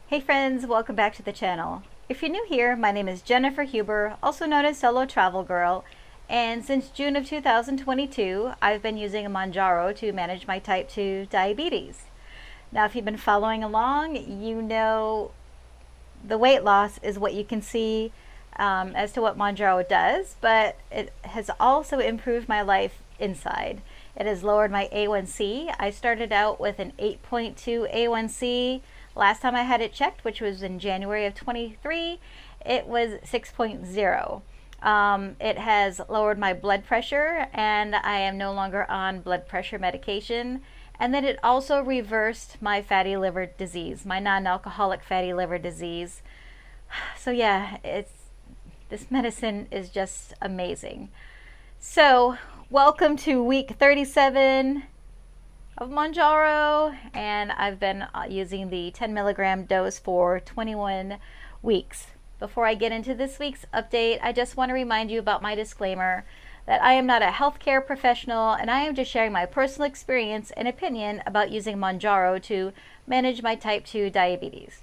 Hey friends, welcome back to the channel. If you're new here, my name is Jennifer Huber, also known as Solo Travel Girl, and since June of 2022, I've been using a Manjaro to manage my type 2 diabetes. Now, if you've been following along, you know the weight loss is what you can see as to what Mounjaro does, but it has also improved my life inside. It has lowered my A1C. I started out with an 8.2 A1C. Last time I had it checked, which was in January of 23, it was 6.0. It has lowered my blood pressure, and I am no longer on blood pressure medication. And then it also reversed my fatty liver disease, my non-alcoholic fatty liver disease. So yeah, this medicine is just amazing. So welcome to week 37 of Manjaro, and I've been using the 10 milligram dose for 21 weeks. Before I get into this week's update, I just want to remind you about my disclaimer that I am not a healthcare professional, and I am just sharing my personal experience and opinion about using Mounjaro to manage my type 2 diabetes.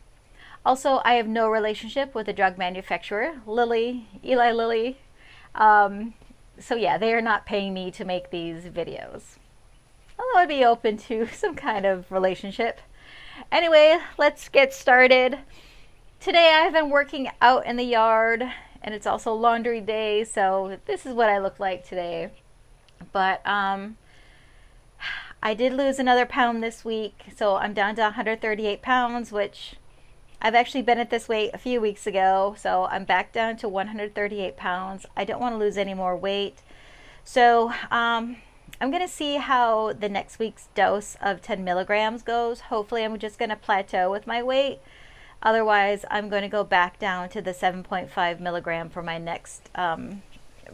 Also, I have no relationship with the drug manufacturer, Eli Lilly. So yeah, they are not paying me to make these videos. Although I'd be open to some kind of relationship. Anyway, let's get started. Today I've been working out in the yard, and it's also laundry day, so this is what I look like today. But I did lose another pound this week, so I'm down to 138 pounds, which I've actually been at this weight a few weeks ago, so I'm back down to 138 pounds. I don't want to lose any more weight. So I'm going to see how the next week's dose of 10 milligrams goes. Hopefully I'm just going to plateau with my weight. Otherwise, I'm going to go back down to the 7.5 milligram for my next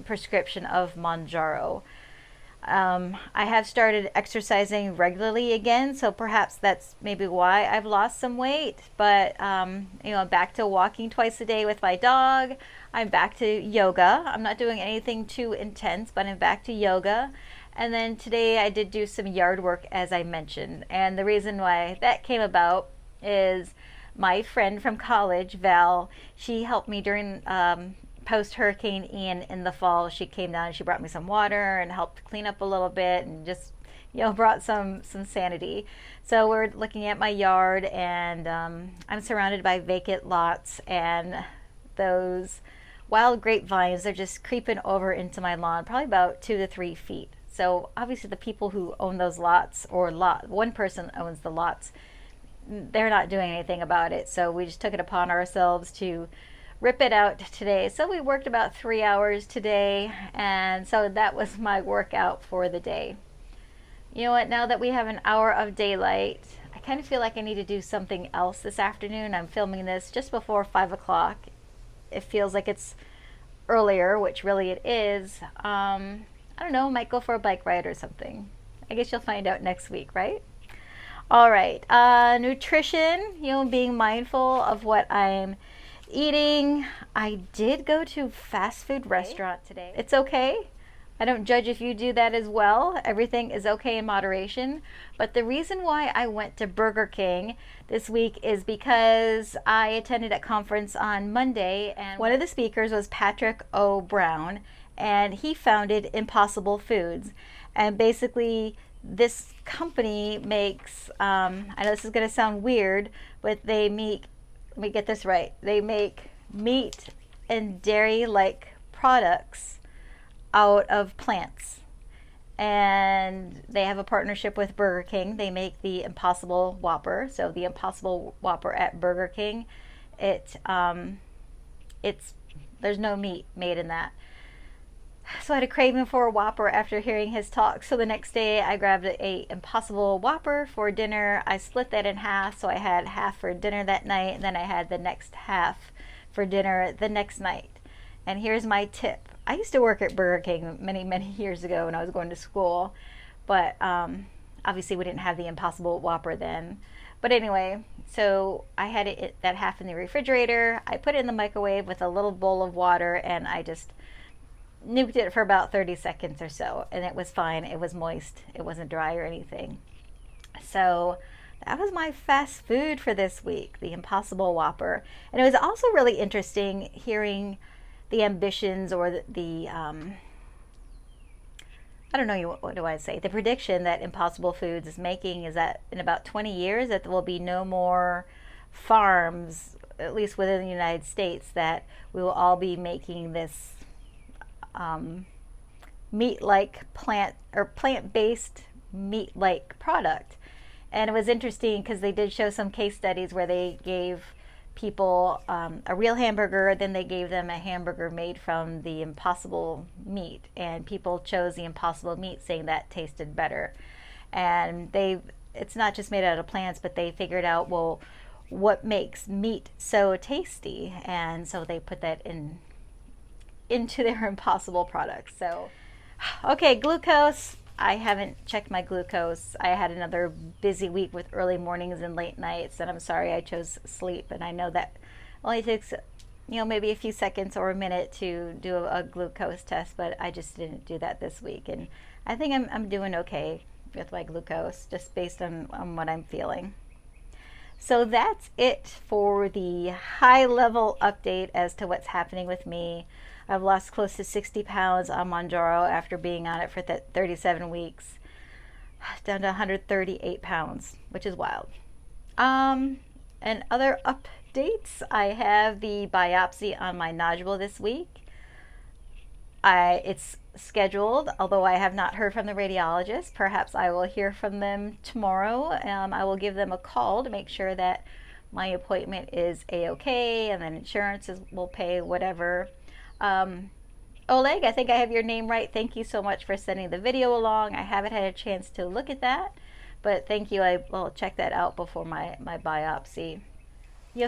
prescription of Mounjaro. I have started exercising regularly again, so perhaps that's maybe why I've lost some weight. But you know, I'm back to walking twice a day with my dog. I'm back to yoga. I'm not doing anything too intense, but I'm back to yoga. And then today I did do some yard work, as I mentioned. And the reason why that came about is my friend from college, Val, she helped me during post-Hurricane Ian in the fall. She came down and she brought me some water and helped clean up a little bit and just, you know, brought some sanity. So we're looking at my yard, and I'm surrounded by vacant lots, and those wild grapevines are just creeping over into my lawn, probably about 2 to 3 feet. So obviously the people who own those lots, or one person owns the lots, they're not doing anything about it. So we just took it upon ourselves to rip it out today. So we worked about 3 hours today, and so that was my workout for the day. You know what, now that we have an hour of daylight, I kind of feel like I need to do something else this afternoon. I'm filming this just before 5 o'clock. It feels like it's earlier, which really it is. I don't know, might go for a bike ride or something. I guess you'll find out next week, right? All right, nutrition, you know, being mindful of what I'm eating. I did go to a fast food restaurant today. It's okay. I don't judge if you do that as well. Everything is okay in moderation. But the reason why I went to Burger King this week is because I attended a conference on Monday, and one of the speakers was Patrick O. Brown, and he founded Impossible Foods. And basically, this company makes, I know this is going to sound weird, but they make, let me get this right, they make meat and dairy-like products out of plants. And they have a partnership with Burger King. They make the Impossible Whopper. So the Impossible Whopper at Burger King, it's there's no meat made in that. So I had a craving for a Whopper after hearing his talk. So the next day I grabbed a Impossible Whopper for dinner. I split that in half, so I had half for dinner that night, and then I had the next half for dinner the next night. And here's my tip. I used to work at Burger King many years ago when I was going to school, but obviously we didn't have the Impossible Whopper then. But anyway, so I had that half in the refrigerator. I put it in the microwave with a little bowl of water, and I just nuked it for about 30 seconds or so, and it was fine. It was moist. It wasn't dry or anything. So That was my fast food for this week, the Impossible Whopper. And it was also really interesting hearing the ambitions or I don't know, what do I say? The prediction that Impossible Foods is making is that in about 20 years that there will be no more farms, at least within the United States, that we will all be making this meat-like plant-based meat-like product. And it was interesting because they did show some case studies where they gave people a real hamburger, then they gave them a hamburger made from the impossible meat, and people chose the impossible meat, saying that tasted better. And it's not just made out of plants, but they figured out, well, what makes meat so tasty, and so they put that into their impossible products. So, okay, glucose. I haven't checked my glucose. I had another busy week with early mornings and late nights, and I'm sorry I chose sleep. And I know that only takes, maybe a few seconds or a minute to do a glucose test, but I just didn't do that this week. And I think I'm doing okay with my glucose, just based on what I'm feeling. So that's it for the high level update as to what's happening with me. I've lost close to 60 pounds on Mounjaro after being on it for 37 weeks, down to 138 pounds, which is wild. And other updates, I have the biopsy on my nodule this week. It's scheduled, although I have not heard from the radiologist. Perhaps I will hear from them tomorrow. I will give them a call to make sure that my appointment is a-okay, and then insurance will pay whatever. Oleg, I think I have your name right. Thank you so much for sending the video along. I haven't had a chance to look at that, but thank you. I will check that out before my biopsy.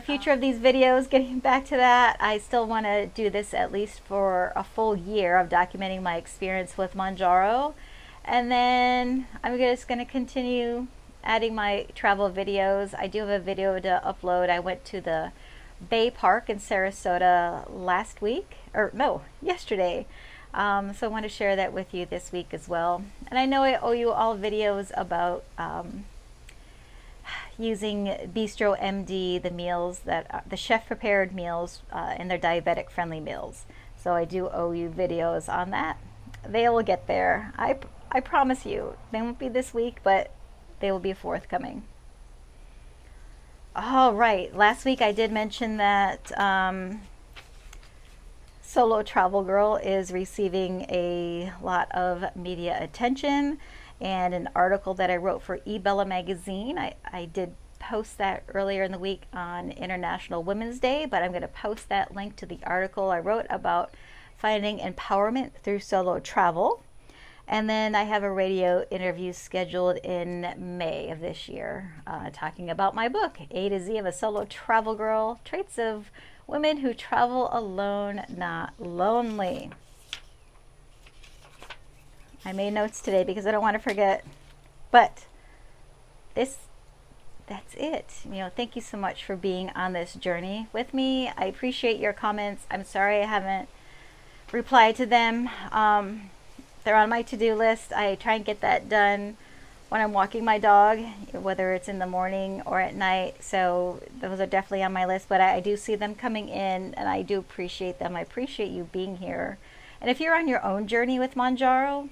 Future of these videos, getting back to that, I still want to do this at least for a full year of documenting my experience with Manjaro. And then I'm just going to continue adding my travel videos. I do have a video to upload. I went to the Bay Park in Sarasota yesterday. So I want to share that with you this week as well. And I know I owe you all videos about using Bistro MD, the meals that the chef prepared meals and their diabetic friendly meals. So I do owe you videos on that. They will get there. I promise you. They won't be this week, but they will be forthcoming. All right, last week I did mention that Solo Travel Girl is receiving a lot of media attention, and an article that I wrote for eBella magazine. I did post that earlier in the week on International Women's Day, but I'm going to post that link to the article I wrote about finding empowerment through solo travel. And then I have a radio interview scheduled in May of this year, talking about my book, A to Z of a Solo Travel Girl, Traits of Women Who Travel Alone, Not Lonely. I made notes today because I don't want to forget, but that's it. Thank you so much for being on this journey with me. I appreciate your comments. I'm sorry I haven't replied to them. They're on my to-do list. I try and get that done when I'm walking my dog, whether it's in the morning or at night. So those are definitely on my list, but I do see them coming in, and I do appreciate them. I appreciate you being here. And if you're on your own journey with Manjaro,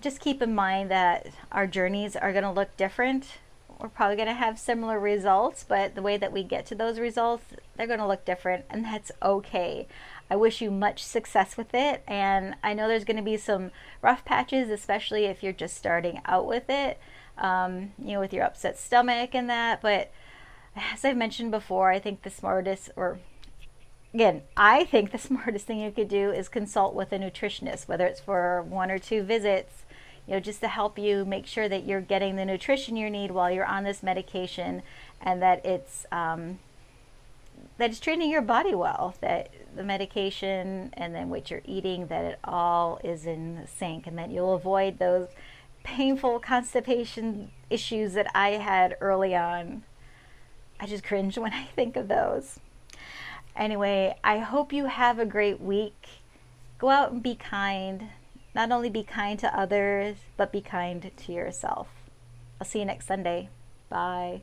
just keep in mind that our journeys are going to look different. We're probably going to have similar results, but the way that we get to those results, they're going to look different, and that's okay. I wish you much success with it, and I know there's going to be some rough patches, especially if you're just starting out with it, with your upset stomach and that. But as I've mentioned before, I think the smartest thing you could do is consult with a nutritionist, whether it's for 1 or 2 visits, just to help you make sure that you're getting the nutrition you need while you're on this medication, and that it's treating your body well, that the medication and then what you're eating, that it all is in sync, and that you'll avoid those painful constipation issues that I had early on. I just cringe when I think of those. Anyway, I hope you have a great week. Go out and be kind. Not only be kind to others, but be kind to yourself. I'll I'll see you next Sunday. Bye.